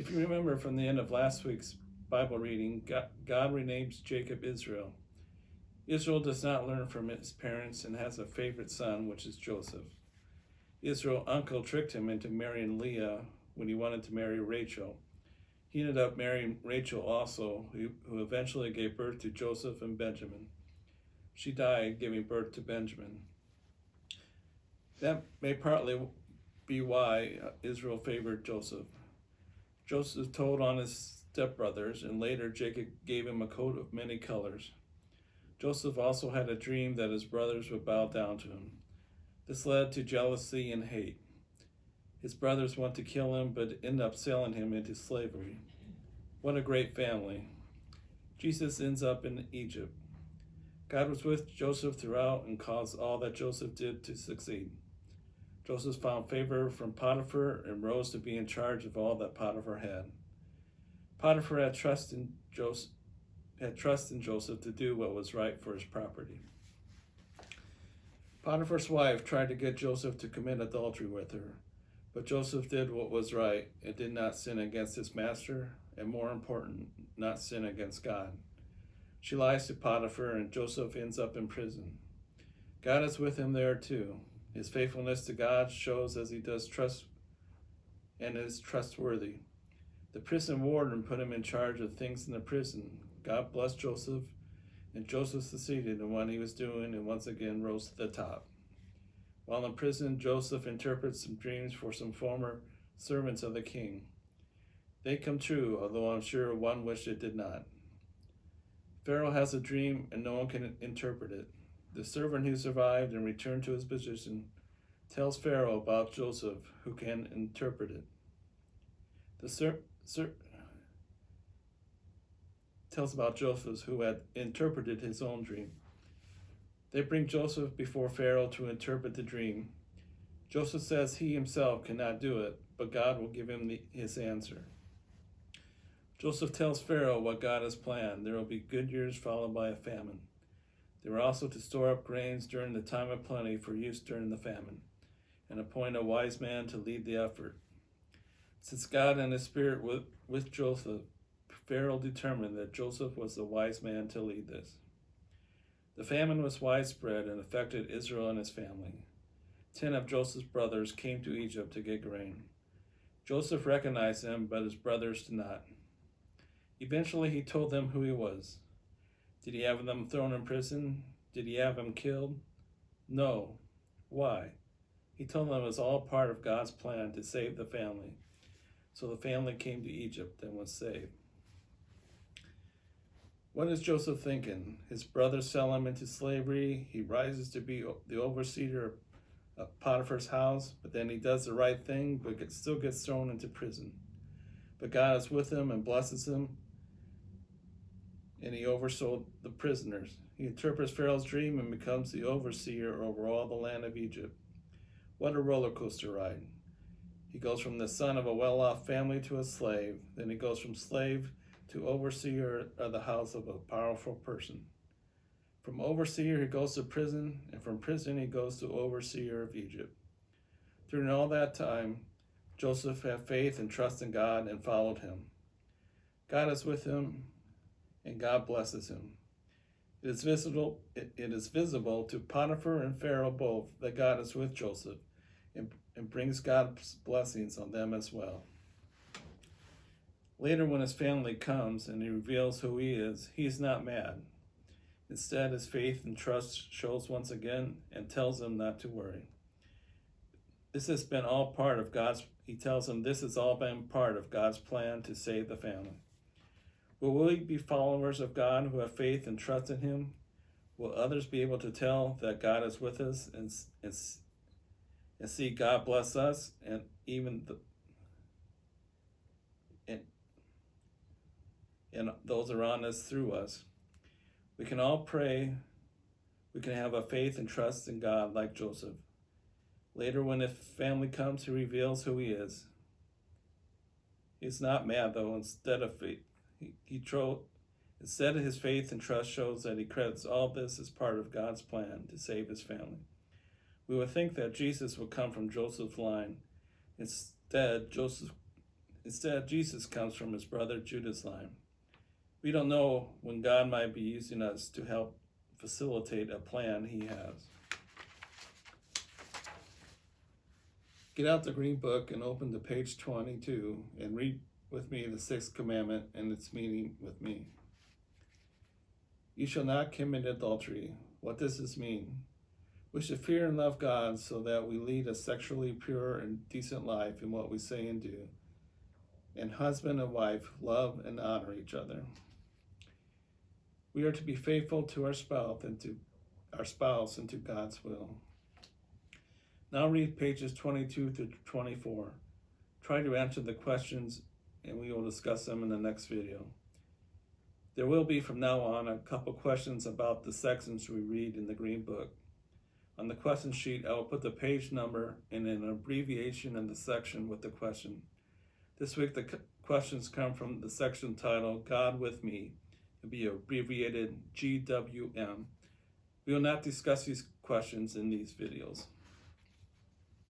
If you remember from the end of last week's Bible reading, God renames Jacob Israel. Israel does not learn from his parents and has a favorite son, which is Joseph. Israel's uncle tricked him into marrying Leah when he wanted to marry Rachel. He ended up marrying Rachel also, who eventually gave birth to Joseph and Benjamin. She died giving birth to Benjamin. That may partly be why Israel favored Joseph. Joseph told on his stepbrothers, and later Jacob gave him a coat of many colors. Joseph also had a dream that his brothers would bow down to him. This led to jealousy and hate. His brothers want to kill him, but end up selling him into slavery. What a great family. Jesus ends up in Egypt. God was with Joseph throughout and caused all that Joseph did to succeed. Joseph found favor from Potiphar and rose to be in charge of all that Potiphar had. Potiphar had trust in Joseph to do what was right for his property. Potiphar's wife tried to get Joseph to commit adultery with her, but Joseph did what was right and did not sin against his master, and more important, not sin against God. She lies to Potiphar, and Joseph ends up in prison. God is with him there too. His faithfulness to God shows as he does trust and is trustworthy. The prison warden put him in charge of things in the prison. God blessed Joseph, and Joseph succeeded in what he was doing and once again rose to the top. While in prison, Joseph interprets some dreams for some former servants of the king. They come true, although I'm sure one wished it did not. Pharaoh has a dream and no one can interpret it. The servant who survived and returned to his position tells Pharaoh about Joseph, who can interpret it. Tells about Joseph, who had interpreted his own dream. They bring Joseph before Pharaoh to interpret the dream. Joseph says he himself cannot do it, but God will give him his answer. Joseph tells Pharaoh what God has planned. There will be good years followed by a famine. They were also to store up grains during the time of plenty for use during the famine, and appoint a wise man to lead the effort. Since God and his spirit were with Joseph, Pharaoh determined that Joseph was the wise man to lead this. The famine was widespread and affected Israel and his family. 10 of Joseph's brothers came to Egypt to get grain. Joseph recognized them, but his brothers did not. Eventually he told them who he was. Did he have them thrown in prison? Did he have them killed? No. Why? He told them it was all part of God's plan to save the family. So the family came to Egypt and was saved. What is Joseph thinking? His brothers sell him into slavery. He rises to be the overseer of Potiphar's house, but then he does the right thing, but still gets thrown into prison. But God is with him and blesses him, and he oversold the prisoners. He interprets Pharaoh's dream and becomes the overseer over all the land of Egypt. What a roller coaster ride. He goes from the son of a well-off family to a slave. Then he goes from slave to overseer of the house of a powerful person. From overseer, he goes to prison, and from prison, he goes to overseer of Egypt. During all that time, Joseph had faith and trust in God and followed him. God is with him, and God blesses him. It is visible to Potiphar and Pharaoh both that God is with Joseph and brings God's blessings on them as well. Later, when his family comes and he reveals who he is not mad. Instead, his faith and trust shows once again and tells them not to worry. This has been all part of he tells them this has all been part of God's plan to save the family. Will we be followers of God who have faith and trust in him? Will others be able to tell that God is with us and see God bless us and even and those around us through us? We can all pray. We can have a faith and trust in God like Joseph. Later, when the family comes, he reveals who he is. He's not mad, though. Instead of his faith and trust shows that he credits all this as part of God's plan to save his family. We would think that Jesus would come from Joseph's line. Instead, Instead, Jesus comes from his brother Judah's line. We don't know when God might be using us to help facilitate a plan he has. Get out the green book and open to page 22 and read with me the sixth commandment and its meaning with me. You shall not commit adultery. What does this mean? We should fear and love God so that we lead a sexually pure and decent life in what we say and do. And husband and wife love and honor each other. We are to be faithful to our spouse and to God's will. Now read pages 22 through 24. Try to answer the questions and we will discuss them in the next video. There will be from now on a couple questions about the sections we read in the Green Book. On the question sheet, I will put the page number and an abbreviation in the section with the question. This week, the questions come from the section titled God with Me. It will be abbreviated GWM. We will not discuss these questions in these videos.